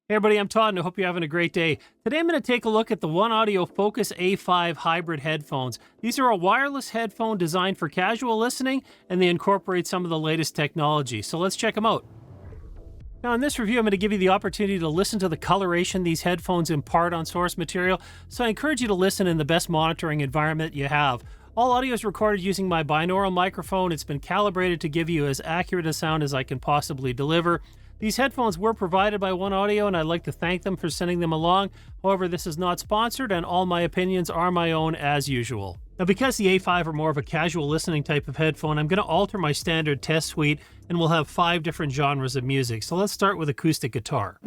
Hey everybody, I'm Todd and I hope you're having a great day. Today I'm going to take a look at the OneOdio Focus A5 hybrid headphones. These are a wireless headphone designed for casual listening and they incorporate some of the latest technology. So let's check them out. Now in this review I'm going to give you the opportunity to listen to the coloration these headphones impart on source material, so I encourage you to listen in the best monitoring environment you have. All audio is recorded using my binaural microphone. It's been calibrated to give you as accurate a sound as I can possibly deliver. These headphones were provided by OneOdio, and I'd like to thank them for sending them along. However, this is not sponsored, and all my opinions are my own as usual. Now, because the A5 are more of a casual listening type of headphone, I'm going to alter my standard test suite, and we'll have 5 different genres of music. So let's start with acoustic guitar.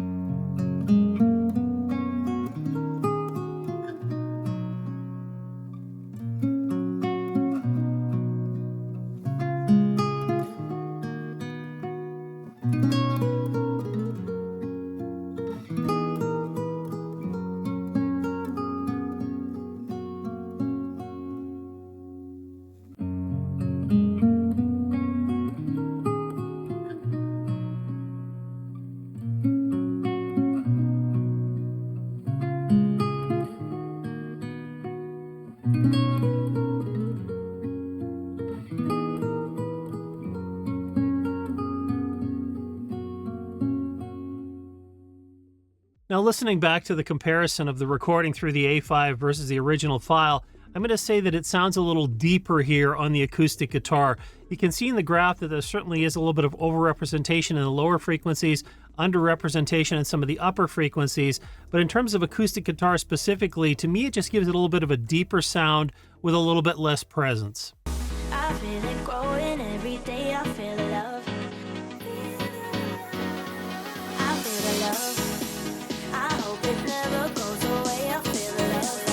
Now, listening back to the comparison of the recording through the A5 versus the original file, I'm going to say that it sounds a little deeper here on the acoustic guitar. You can see in the graph that there certainly is a little bit of overrepresentation in the lower frequencies, underrepresentation in some of the upper frequencies, but in terms of acoustic guitar specifically, to me it just gives it a little bit of a deeper sound with a little bit less presence. I feel it growing every day, I feel love. I feel the love. I hope it never goes away, I feel the love.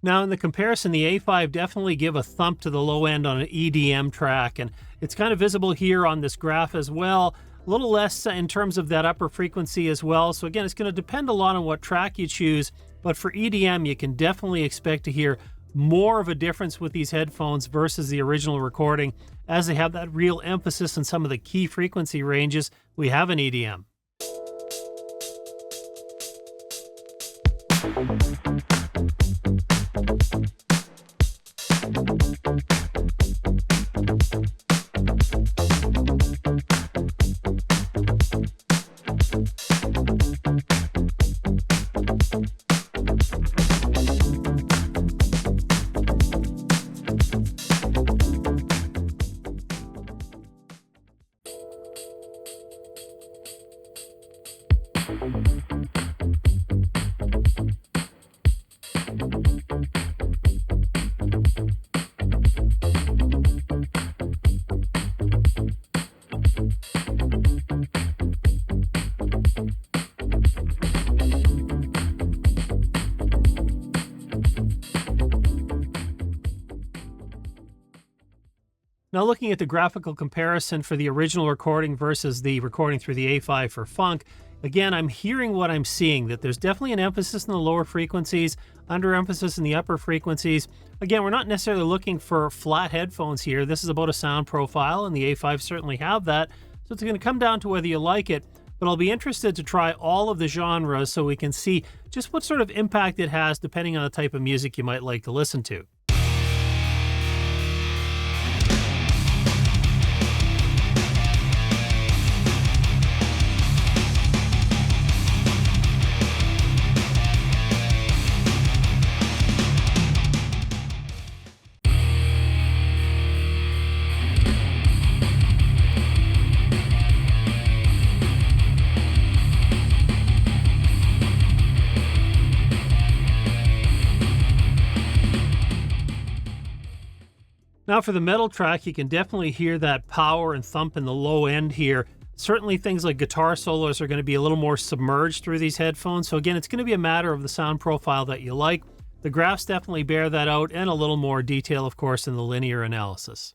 Now, in the comparison, the A5 definitely give a thump to the low end on an EDM track, and it's kind of visible here on this graph as well. A little less in terms of that upper frequency as well. So again, it's going to depend a lot on what track you choose, but for EDM, you can definitely expect to hear more of a difference with these headphones versus the original recording, as they have that real emphasis on some of the key frequency ranges we have in EDM. Now, looking at the graphical comparison for the original recording versus the recording through the A5 for funk, again, I'm hearing what I'm seeing, that there's definitely an emphasis in the lower frequencies, underemphasis in the upper frequencies. Again, we're not necessarily looking for flat headphones here. This is about a sound profile, and the A5 certainly have that. So it's going to come down to whether you like it, but I'll be interested to try all of the genres so we can see just what sort of impact it has depending on the type of music you might like to listen to. Now for the metal track, you can definitely hear that power and thump in the low end here. Certainly things like guitar solos are going to be a little more submerged through these headphones. So again, it's going to be a matter of the sound profile that you like. The graphs definitely bear that out, and a little more detail, of course, in the linear analysis.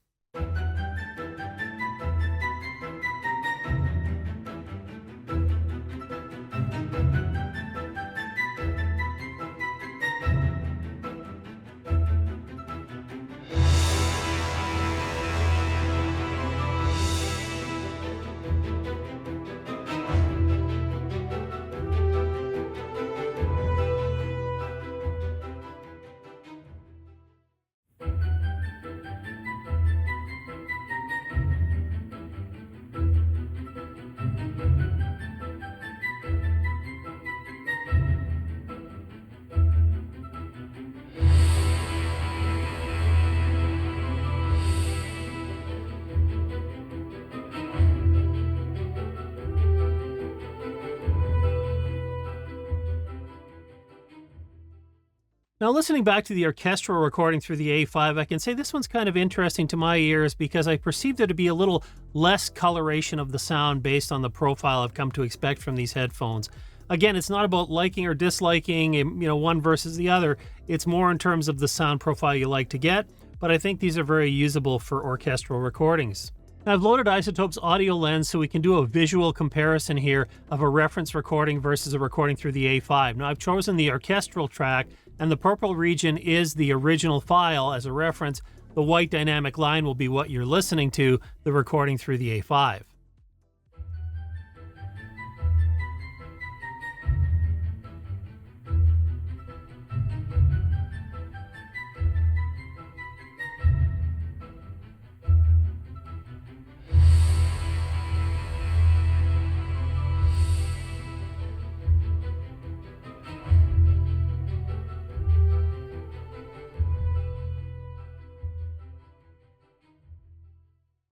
Now, listening back to the orchestral recording through the A5, I can say this one's kind of interesting to my ears because I perceive there to be a little less coloration of the sound based on the profile I've come to expect from these headphones. Again, it's not about liking or disliking, one versus the other. It's more in terms of the sound profile you like to get, but I think these are very usable for orchestral recordings. Now, I've loaded Izotope's Audiolens so we can do a visual comparison here of a reference recording versus a recording through the A5. Now, I've chosen the orchestral track, and the purple region is the original file as a reference. The white dynamic line will be what you're listening to, the recording through the A5.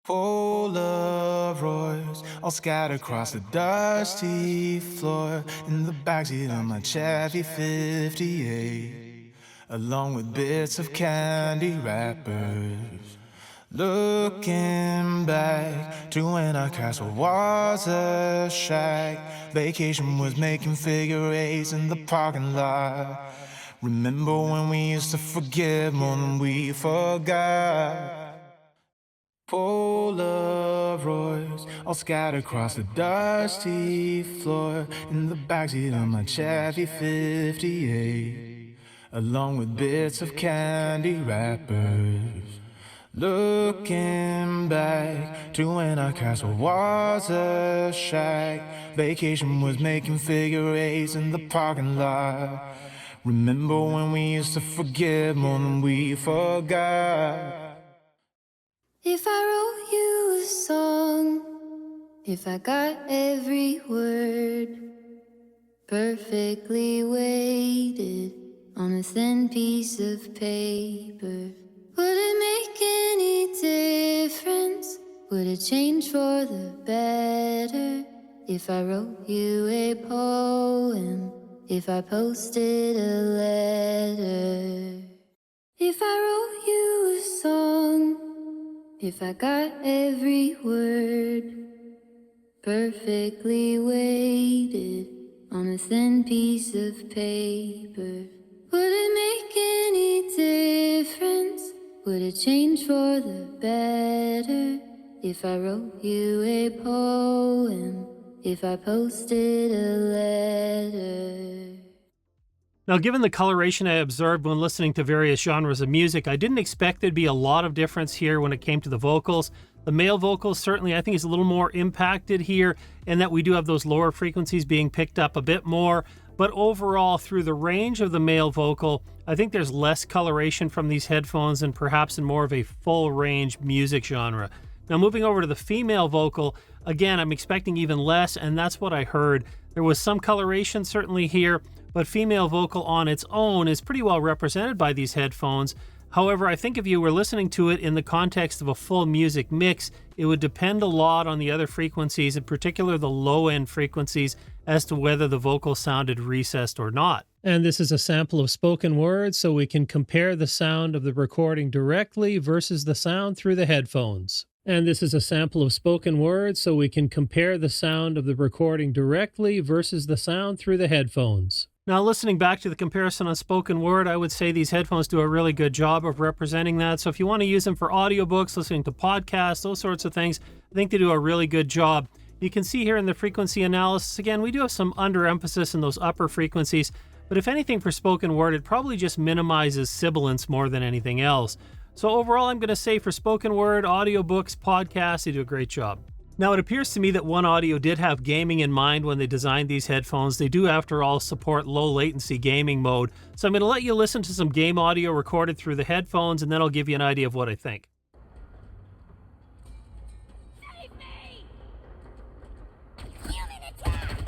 Polaroids all scattered across the dusty floor in the backseat of my Chevy 58, along with bits of candy wrappers. Looking back to when our castle was a shack, vacation was making figure eights in the parking lot. Remember when we used to forgive more than we forgot? Polaroids all scattered across the dusty floor in the backseat of my Chevy 58, along with bits of candy wrappers. Looking back to when our castle was a shack, vacation was making figure eights in the parking lot. Remember when we used to forgive more than we forgot? If I wrote you a song, if I got every word perfectly weighted on a thin piece of paper, would it make any difference? Would it change for the better? If I wrote you a poem, if I posted a letter, if I wrote you a song, if I got every word perfectly weighted on a thin piece of paper, would it make any difference? Would it change for the better? If I wrote you a poem, if I posted a letter. Now, given the coloration I observed when listening to various genres of music, I didn't expect there'd be a lot of difference here when it came to the vocals. The male vocals certainly, I think, is a little more impacted here, in that we do have those lower frequencies being picked up a bit more. But overall, through the range of the male vocal, I think there's less coloration from these headphones and perhaps in more of a full-range music genre. Now, moving over to the female vocal, again, I'm expecting even less, and that's what I heard. There was some coloration certainly here, but female vocal on its own is pretty well represented by these headphones. However, I think if you were listening to it in the context of a full music mix, it would depend a lot on the other frequencies, in particular the low-end frequencies, as to whether the vocal sounded recessed or not. And this is a sample of spoken word, so we can compare the sound of the recording directly versus the sound through the headphones. And this is a sample of spoken word, so we can compare the sound of the recording directly versus the sound through the headphones. Now, listening back to the comparison on spoken word, I would say these headphones do a really good job of representing that. So if you want to use them for audiobooks, listening to podcasts, those sorts of things, I think they do a really good job. You can see here in the frequency analysis, again, we do have some underemphasis in those upper frequencies, but if anything for spoken word, it probably just minimizes sibilance more than anything else. So overall, I'm going to say for spoken word, audiobooks, podcasts, they do a great job. Now, it appears to me that OneOdio did have gaming in mind when they designed these headphones. They do, after all, support low latency gaming mode. So I'm going to let you listen to some game audio recorded through the headphones, and then I'll give you an idea of what I think. Save me! Human attack!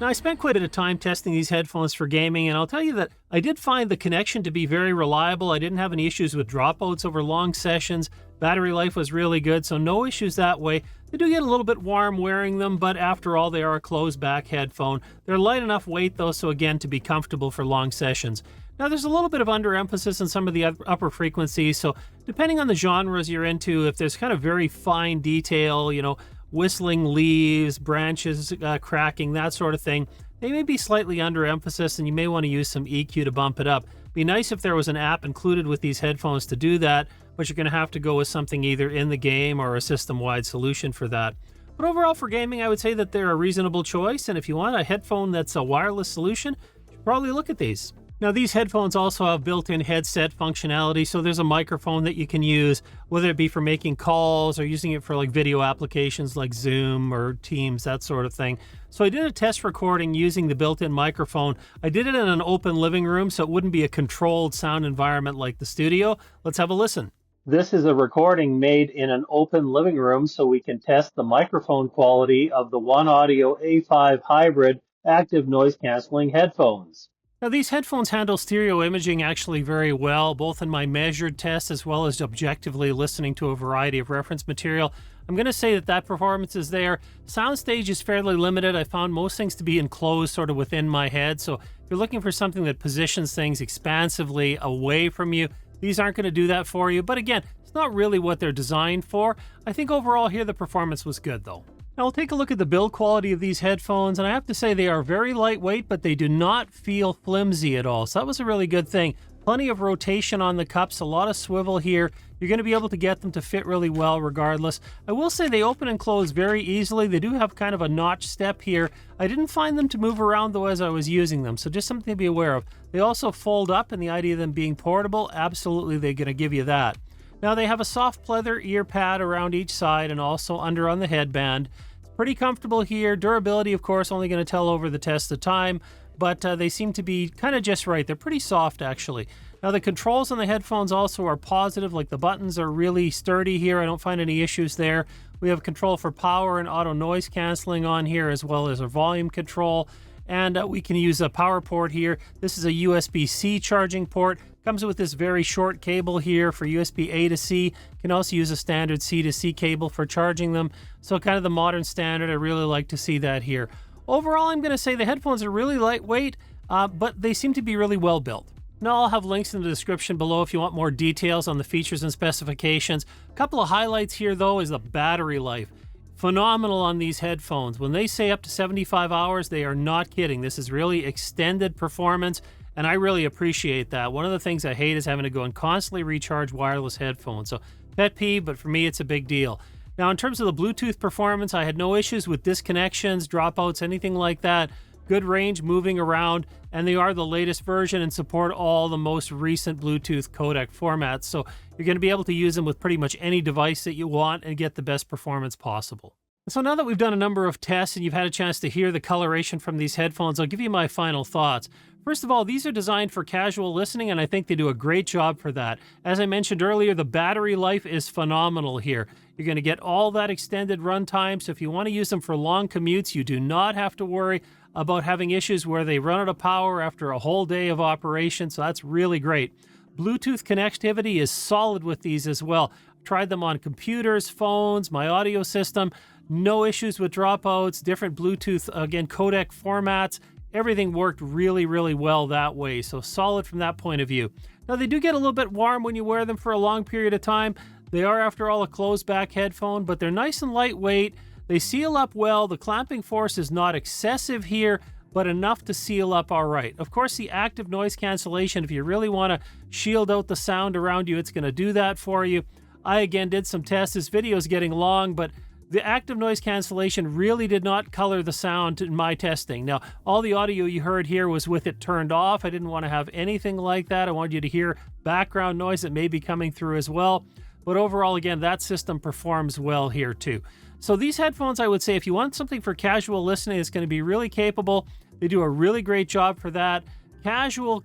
Now, I spent quite a bit of time testing these headphones for gaming, and I'll tell you that I did find the connection to be very reliable. I didn't have any issues with dropouts over long sessions. Battery life was really good, so no issues that way. They do get a little bit warm wearing them, but after all, they are a closed-back headphone. They're light enough weight, though, so again, to be comfortable for long sessions. Now, there's a little bit of underemphasis on some of the upper frequencies, so depending on the genres you're into, if there's kind of very fine detail, whistling leaves, branches cracking, that sort of thing, they may be slightly underemphasis, and you may want to use some EQ to bump it up. Be nice if there was an app included with these headphones to do that, but you're going to have to go with something either in the game or a system-wide solution for that. But overall, for gaming, I would say that they're a reasonable choice, and if you want a headphone that's a wireless solution, you should probably look at these. Now, these headphones also have built-in headset functionality, so there's a microphone that you can use, whether it be for making calls or using it for like video applications like Zoom or Teams, that sort of thing. So I did a test recording using the built-in microphone. I did it in an open living room, so it wouldn't be a controlled sound environment like the studio. Let's have a listen. This is a recording made in an open living room, so we can test the microphone quality of the OneOdio A5 Hybrid active noise canceling headphones. Now, these headphones handle stereo imaging actually very well, both in my measured tests as well as objectively listening to a variety of reference material. I'm going to say that performance is there. Soundstage is fairly limited. I found most things to be enclosed sort of within my head, so if you're looking for something that positions things expansively away from you, these aren't going to do that for you. But again, it's not really what they're designed for. I think overall here the performance was good, though. Now, we'll take a look at the build quality of these headphones, and I have to say they are very lightweight, but they do not feel flimsy at all. So that was a really good thing. Plenty of rotation on the cups, a lot of swivel here. You're going to be able to get them to fit really well regardless. I will say they open and close very easily. They do have kind of a notch step here. I didn't find them to move around though as I was using them, so just something to be aware of. They also fold up, and the idea of them being portable, absolutely they're going to give you that. Now, they have a soft pleather ear pad around each side and also under on the headband. Pretty comfortable here. Durability, of course, only going to tell over the test of time, but they seem to be kind of just right. They're pretty soft, actually. Now, the controls on the headphones also are positive, like the buttons are really sturdy here. I don't find any issues there. We have control for power and auto noise canceling on here, as well as a volume control. And we can use a power port here. This is a USB-C charging port. Comes with this very short cable here for USB A to C. You can also use a standard C to C cable for charging them. So kind of the modern standard. I really like to see that here. Overall, I'm going to say the headphones are really lightweight, but they seem to be really well built. Now, I'll have links in the description below if you want more details on the features and specifications. A couple of highlights here, though, is the battery life. Phenomenal on these headphones. When they say up to 75 hours, they are not kidding. This is really extended performance, and I really appreciate that. One of the things I hate is having to go and constantly recharge wireless headphones. So pet peeve, but for me, it's a big deal. Now, in terms of the Bluetooth performance, I had no issues with disconnections, dropouts, anything like that. good range moving around, and they are the latest version and support all the most recent Bluetooth codec formats. So you're going to be able to use them with pretty much any device that you want and get the best performance possible. So now that we've done a number of tests and you've had a chance to hear the coloration from these headphones, I'll give you my final thoughts. First of all, these are designed for casual listening, and I think they do a great job for that. As I mentioned earlier, the battery life is phenomenal here. You're going to get all that extended runtime, so if you want to use them for long commutes, you do not have to worry about having issues where they run out of power after a whole day of operation, so that's really great. Bluetooth connectivity is solid with these as well. I've tried them on computers, phones, my audio system. No issues with dropouts, different Bluetooth, again, codec formats. Everything worked really, really well that way, so solid from that point of view. Now, they do get a little bit warm when you wear them for a long period of time. They are, after all, a closed-back headphone, but they're nice and lightweight. They seal up well. The clamping force is not excessive here, but enough to seal up all right. Of course, the active noise cancellation, if you really want to shield out the sound around you, it's going to do that for you. I, again, did some tests. This video is getting long, but the active noise cancellation really did not color the sound in my testing. Now, all the audio you heard here was with it turned off. I didn't want to have anything like that. I wanted you to hear background noise that may be coming through as well. But overall, again, that system performs well here too. So these headphones, I would say, if you want something for casual listening, it's going to be really capable. They do a really great job for that. Casual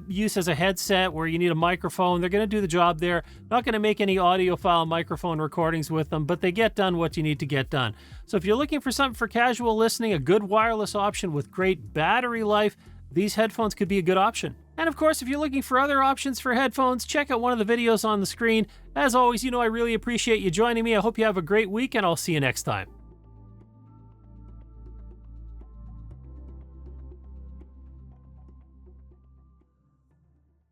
use as a headset where you need a microphone, they're going to do the job there. Not going to make any audiophile microphone recordings with them, but they get done what you need to get done. So if you're looking for something for casual listening, a good wireless option with great battery life, these headphones could be a good option. And of course, if you're looking for other options for headphones, check out one of the videos on the screen. As always, I really appreciate you joining me. I hope you have a great week, and I'll see you next time.